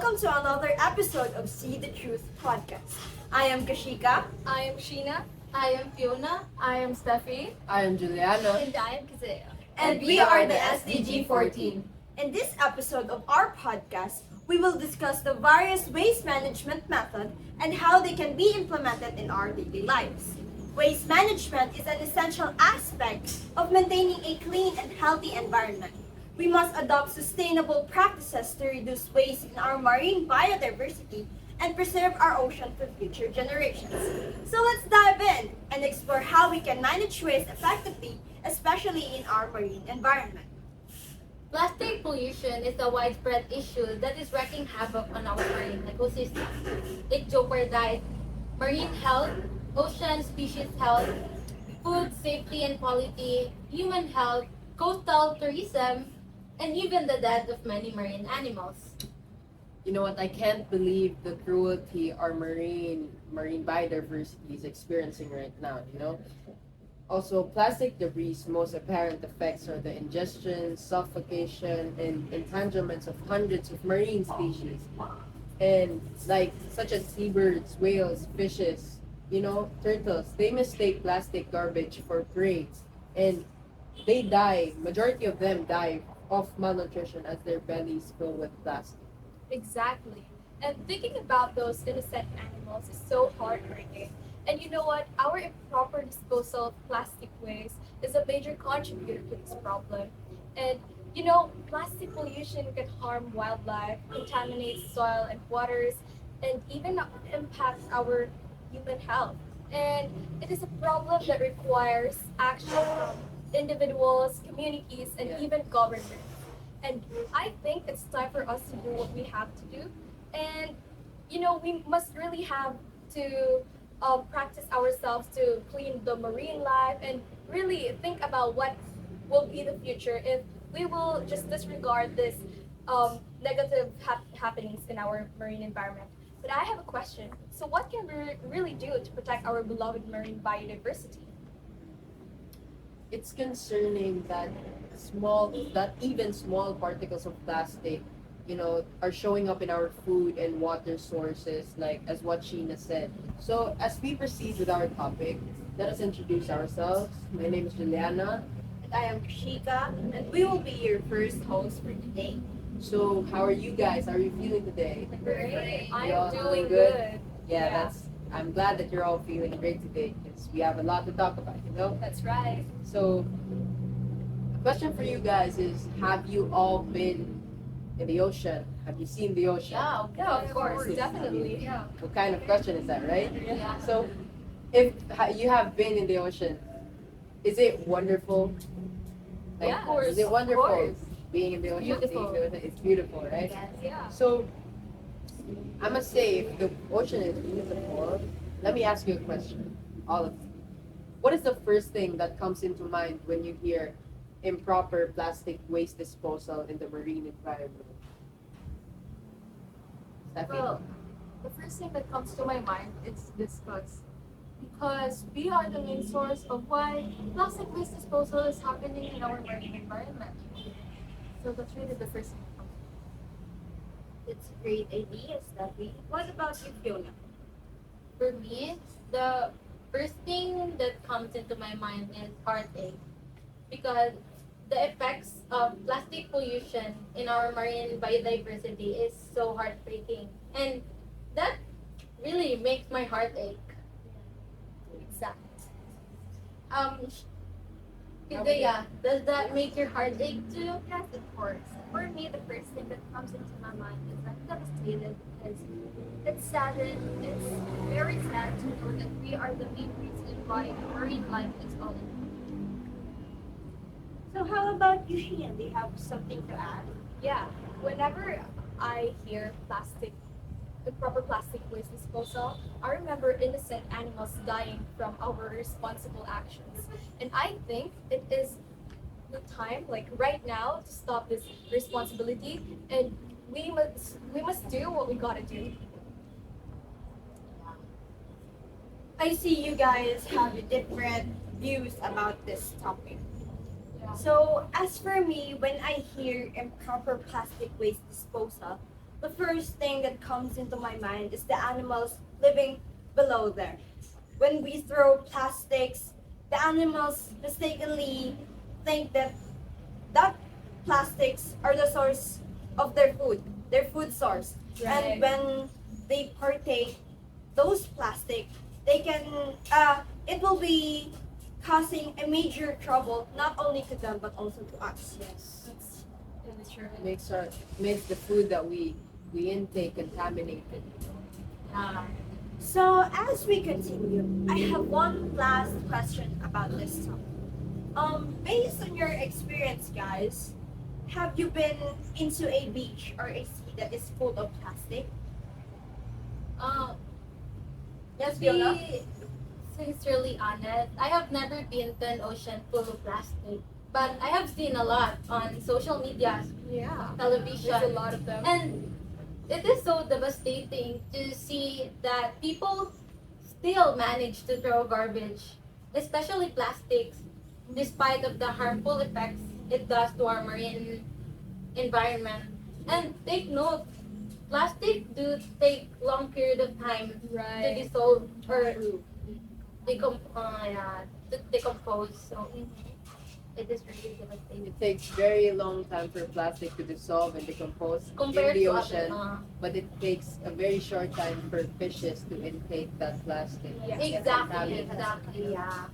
welcome to another episode of See the Truth podcast. I am Kashika. I am Sheena. I am Fiona. I am Steffi. I am Juliana. And I am Kazea. And we are the SDG 14. In this episode of our podcast, we will discuss the various waste management methods and how they can be implemented in our daily lives. Waste management is an essential aspect of maintaining a clean and healthy environment. We must adopt sustainable practices to reduce waste in our marine biodiversity and preserve our ocean for future generations. So let's dive in and explore how we can manage waste effectively, especially in our marine environment. Plastic pollution is a widespread issue that is wreaking havoc on our marine ecosystem. It jeopardizes marine health, ocean species health, food safety and quality, human health, coastal tourism, and even the death of many marine animals. You know what? I can't believe the cruelty our marine biodiversity is experiencing right now. Also, plastic debris' most apparent effects are the ingestion, suffocation, and entanglements of hundreds of marine species, and such as seabirds, whales, fishes, turtles. They mistake plastic garbage for prey, and they die. Majority of them die of malnutrition as their bellies fill with plastic. Exactly. And thinking about those innocent animals is so heartbreaking. And you know what? Our improper disposal of plastic waste is a major contributor to this problem. And plastic pollution can harm wildlife, contaminate soil and waters, and even impact our human health. And it is a problem that requires action from individuals, communities, and even governments. And I think it's time for us to do what we have to do. And, we must really have to practice ourselves to clean the marine life and really think about what will be the future if we will just disregard this negative happenings in our marine environment. But I have a question. So what can we really do to protect our beloved marine biodiversity? It's concerning that even small particles of plastic, are showing up in our food and water sources, like as what Sheena said. So as we proceed with our topic, let us introduce ourselves. My name is Juliana. And I am Kashika, and we will be your first host for today. So how are you guys? How are you feeling today? Great. You I all am doing good? good. Yeah, I'm glad that you're all feeling great today because we have a lot to talk about. That's right. So, the question for you guys is: have you all been in the ocean? Have you seen the ocean? Yeah, of course, definitely. Yeah. What kind of question is that, right? Yeah. So, if you have been in the ocean, is it wonderful? Yeah, of course, Is it of wonderful course. being in the ocean? Beautiful. Seeing the ocean? It's beautiful, right? Yeah. So, I must say, if the ocean is beautiful, let me ask you a question, all of you. What is the first thing that comes into mind when you hear improper plastic waste disposal in the marine environment? Steffi? Well, the first thing that comes to my mind is disgust. Because we are the main source of why plastic waste disposal is happening in our marine environment. So that's really the first thing that comes to mind. It's a great idea, Steffi. What about you, Fiona? For me, the first thing that comes into my mind is heartache. Because the effects of plastic pollution in our marine biodiversity is so heartbreaking. And that really makes my heart ache. Exactly. Hidaya, does that make your heart ache too? Yes, of course. For me, the first thing that comes into my mind is I'm devastated because it's saddened. It's very sad to know that we are the main reason why marine life is all in. So how about you, Sheena? Do you have something to add? Yeah. Whenever I hear improper plastic waste disposal, I remember innocent animals dying from our responsible actions. And I think it is the time, like right now, to stop this responsibility, and we must do what we gotta do. I see you guys have different views about this topic. So, as for me, when I hear improper plastic waste disposal, the first thing that comes into my mind is the animals living below there. When we throw plastics, the animals mistakenly think that that plastics are the source of their food source. And Right. when they partake those plastic, they can it will be causing a major trouble not only to them but also to us. Yes. That's really true. Makes the food that we intake contaminated. Yeah. So as we continue, I have one last question about this topic. Based on your experience, guys, have you been into a beach or a sea that is full of plastic? Uh, Yes, to Fiona? be sincerely honest, I have never been to an ocean full of plastic, but I have seen a lot on social media, Yeah. television, There's a lot of them. and it is so devastating to see that people still manage to throw garbage, especially plastics, despite of the harmful effects it does to our marine environment. And take note, plastic do take long period of time to Right. dissolve or to decompose. So it is really devastating. It takes very long time for plastic to dissolve and decompose Compared in the to ocean, other, but it takes a very short time for fishes to intake that plastic. exactly, yeah.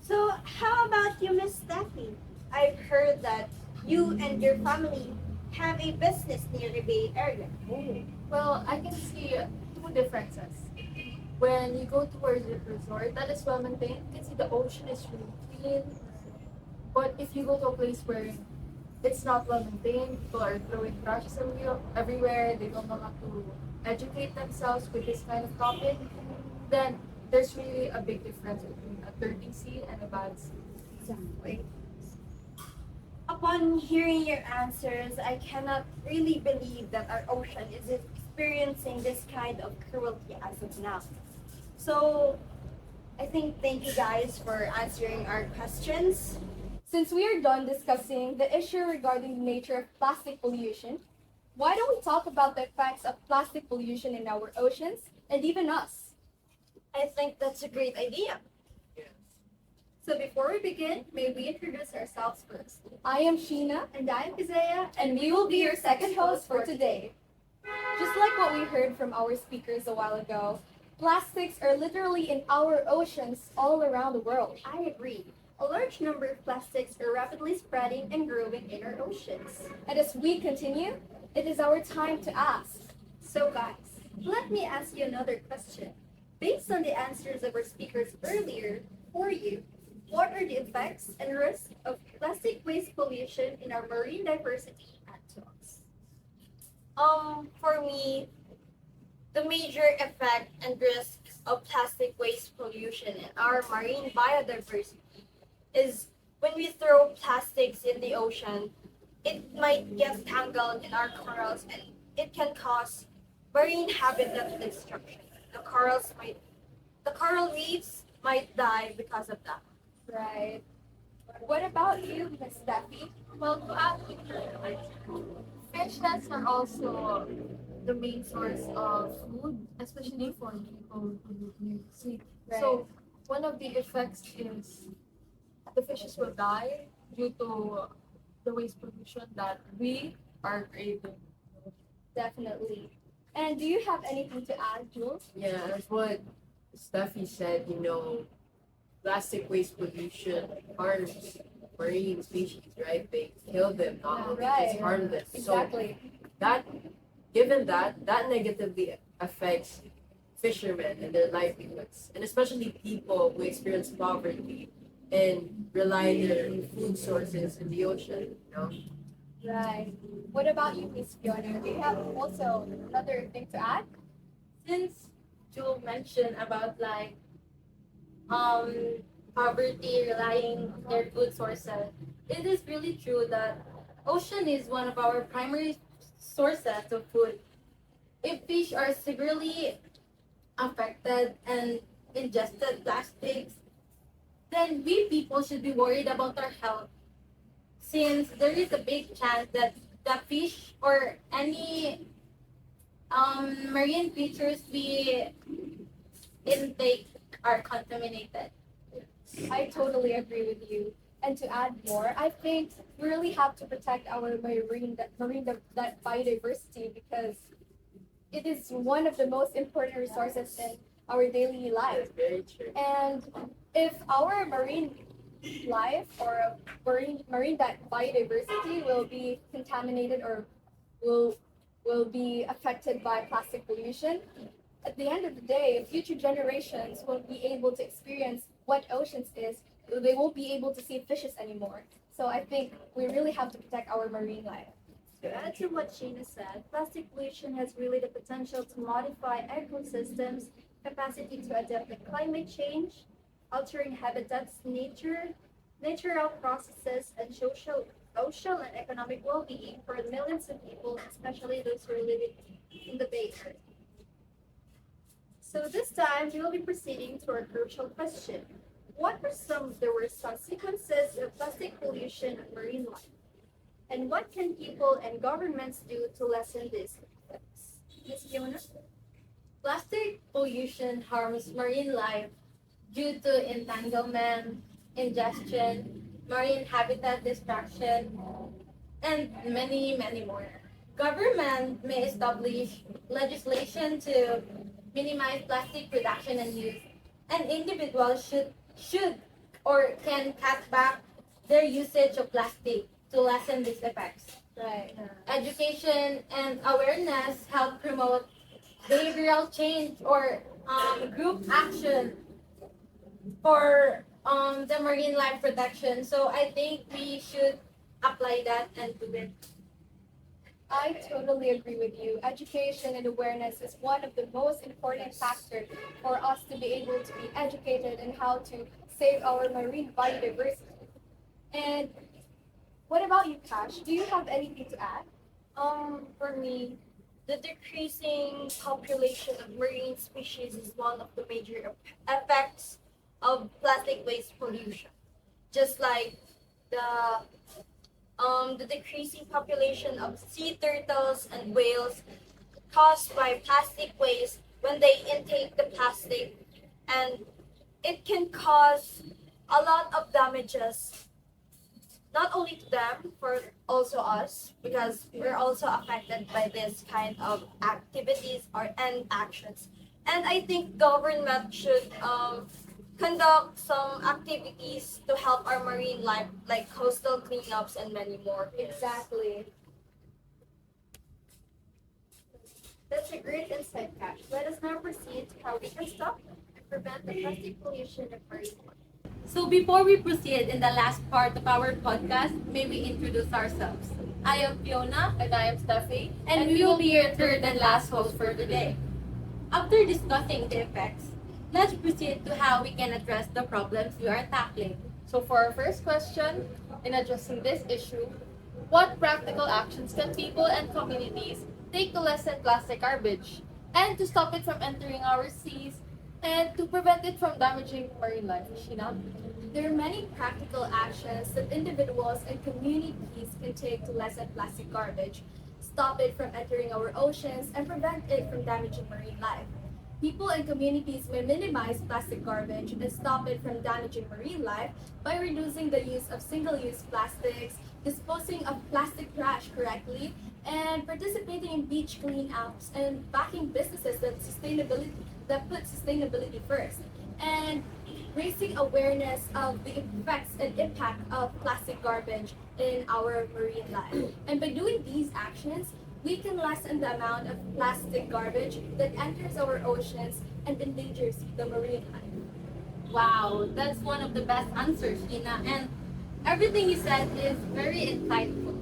So how about you, Miss Steffi? I've heard that you and your family have a business near the Bay Area. Well, I can see two differences. When you go towards a resort that is well maintained, you can see the ocean is really clean. But if you go to a place where it's not well maintained, people are throwing trashes everywhere, they don't know how to educate themselves with this kind of topic, then there's really a big difference between a dirty sea and a bad sea. Exactly. Upon hearing your answers, I cannot really believe that our ocean is experiencing this kind of cruelty as of now. So, I think thank you guys for answering our questions. Since we are done discussing the issue regarding the nature of plastic pollution, why don't we talk about the effects of plastic pollution in our oceans and even us? I think that's a great idea. So before we begin, may we introduce ourselves first. I am Sheena. And I am Isaiah. And we will be your second host for today. Just like what we heard from our speakers a while ago, plastics are literally in our oceans all around the world. I agree. A large number of plastics are rapidly spreading and growing in our oceans. And as we continue, it is our time to ask. So, guys, let me ask you another question. Based on the answers of our speakers earlier, for you, what are the effects and risks of plastic waste pollution in our marine diversity and to us? For me, the major effect and risk of plastic waste pollution in our marine biodiversity is when we throw plastics in the ocean, it might get tangled in our corals and it can cause marine habitat destruction. The coral reefs might die because of that. Right. What about you, Miss Steffi? Well, to add to your fish nets are also the main source of food, especially for people who live near the sea. So one of the effects is the fishes will die due to the waste pollution that we are creating. Definitely. And do you have anything to add, Jules? Yeah, as what Steffi said, plastic waste pollution harms marine species, right? They kill them, not only just harm them. Exactly. So that, given that negatively affects fishermen and their livelihoods, and especially people who experience poverty and rely on their food sources in the ocean. Right. What about you, Miss Fiona? Do you have also another thing to add? Since Jewel mentioned about um poverty relying on their food sources, it is really true that ocean is one of our primary sources of food. If fish are severely affected and ingested plastics, then we people should be worried about our health, since there is a big chance that the fish or any Marine features we intake are contaminated. I totally agree with you. And to add more, I think we really have to protect our that biodiversity because it is one of the most important resources in our daily life. That's very true. And if our marine life or marine that biodiversity will be contaminated or will will be affected by plastic pollution, at the end of the day, future generations won't be able to experience what oceans is. They won't be able to see fishes anymore. So I think we really have to protect our marine life. To add to what Sheena said, plastic pollution has really the potential to modify ecosystems, capacity to adapt to climate change, altering habitats, natural processes, and social and economic well-being for millions of people, especially those who are living in the Bay Area. So this time, we will be proceeding to our crucial question. What are some of the worst consequences of plastic pollution on marine life? And what can people and governments do to lessen these effects? Ms. Fiona? Plastic pollution harms marine life due to entanglement, ingestion, marine habitat destruction, and many, many more. Government may establish legislation to minimize plastic production and use, and individuals should or can cut back their usage of plastic to lessen these effects. Right. Education and awareness help promote behavioral change or group action for the marine life protection. So I think we should apply that and do it. I totally agree with you. Education and awareness is one of the most important factors for us to be able to be educated in how to save our marine biodiversity. And what about you, Cash? Do you have anything to add? For me, the decreasing population of marine species is one of the major effects of plastic waste pollution. Just like the the decreasing population of sea turtles and whales caused by plastic waste when they intake the plastic, and it can cause a lot of damages not only to them, for also us, because we're also affected by this kind of activities or and actions. And I think government should conduct some activities to help our marine life, like coastal cleanups and many more. Exactly. That's a great insight, Cash. Let us now proceed to how we can stop and prevent the plastic pollution of marine life. So before we proceed in the last part of our podcast, may we introduce ourselves. I am Fiona. And I am Steffi. And we will be your third and last host for today. After discussing the effects, let's proceed to how we can address the problems we are tackling. So for our first question, in addressing this issue, what practical actions can people and communities take to lessen plastic garbage and to stop it from entering our seas and to prevent it from damaging marine life? Sheena? There are many practical actions that individuals and communities can take to lessen plastic garbage, stop it from entering our oceans, and prevent it from damaging marine life. People and communities may minimize plastic garbage and stop it from damaging marine life by reducing the use of single-use plastics, disposing of plastic trash correctly, and participating in beach cleanups and backing businesses that put sustainability first, and raising awareness of the effects and impact of plastic garbage in our marine life. And by doing these actions, we can lessen the amount of plastic garbage that enters our oceans and endangers the marine life. Wow, that's one of the best answers, Gina. And everything you said is very insightful.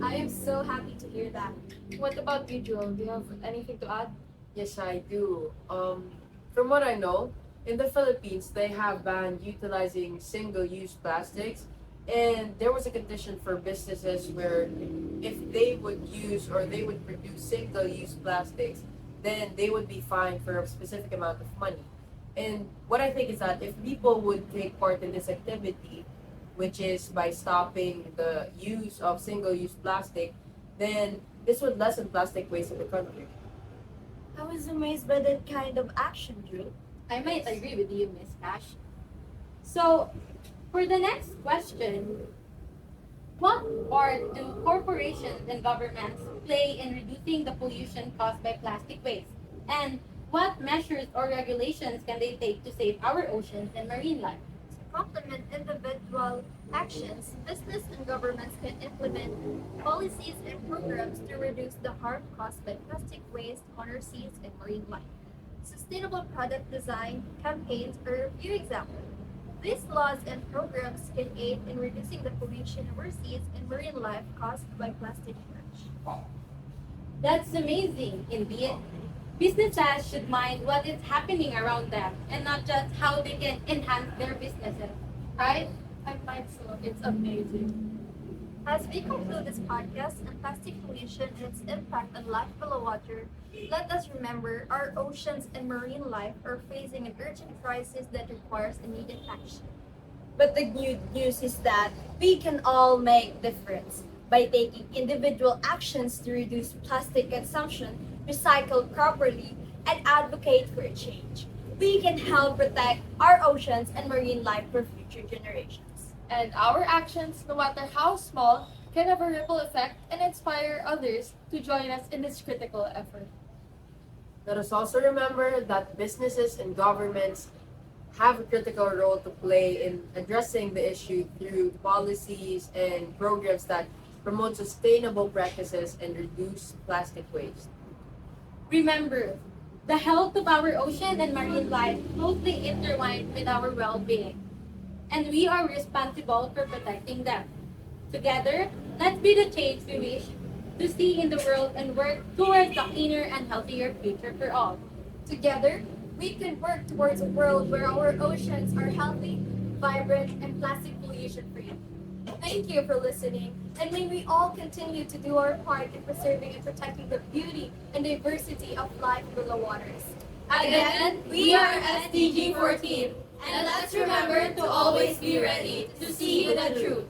I am so happy to hear that. What about you, Joel? Do you have anything to add? Yes, I do. From what I know, in the Philippines, they have banned utilizing single-use plastics, and there was a condition for businesses where if they would use or they would produce single-use plastics, then they would be fined for a specific amount of money. And what I think is that if people would take part in this activity, which is by stopping the use of single-use plastic, then this would lessen plastic waste in the country. I was amazed by that kind of action, Drew. I might agree with you, Miss Cash. So, for the next question, what part do corporations and governments play in reducing the pollution caused by plastic waste? And what measures or regulations can they take to save our oceans and marine life? To complement individual actions, business and governments can implement policies and programs to reduce the harm caused by plastic waste on our seas and marine life. Sustainable product design campaigns are a few examples. These laws and programs can aid in reducing the pollution of our seas and marine life caused by plastic trash. That's amazing, indeed. Businesses should mind what is happening around them and not just how they can enhance their businesses, right? I find so. It's amazing. As we conclude this podcast on plastic pollution and its impact on life below water, let us remember our oceans and marine life are facing an urgent crisis that requires immediate action. But the good news is that we can all make difference by taking individual actions to reduce plastic consumption, recycle properly, and advocate for a change. We can help protect our oceans and marine life for future generations. And our actions, no matter how small, can have a ripple effect and inspire others to join us in this critical effort. Let us also remember that businesses and governments have a critical role to play in addressing the issue through policies and programs that promote sustainable practices and reduce plastic waste. Remember, the health of our ocean and marine life closely intertwined with our well-being, and we are responsible for protecting them. Together, let's be the change we wish to see in the world and work towards a cleaner and healthier future for all. Together, we can work towards a world where our oceans are healthy, vibrant, and plastic pollution free. Thank you for listening, and may we all continue to do our part in preserving and protecting the beauty and diversity of life below waters. Again, we are SDG 14, and let's remember to always be ready to see the truth.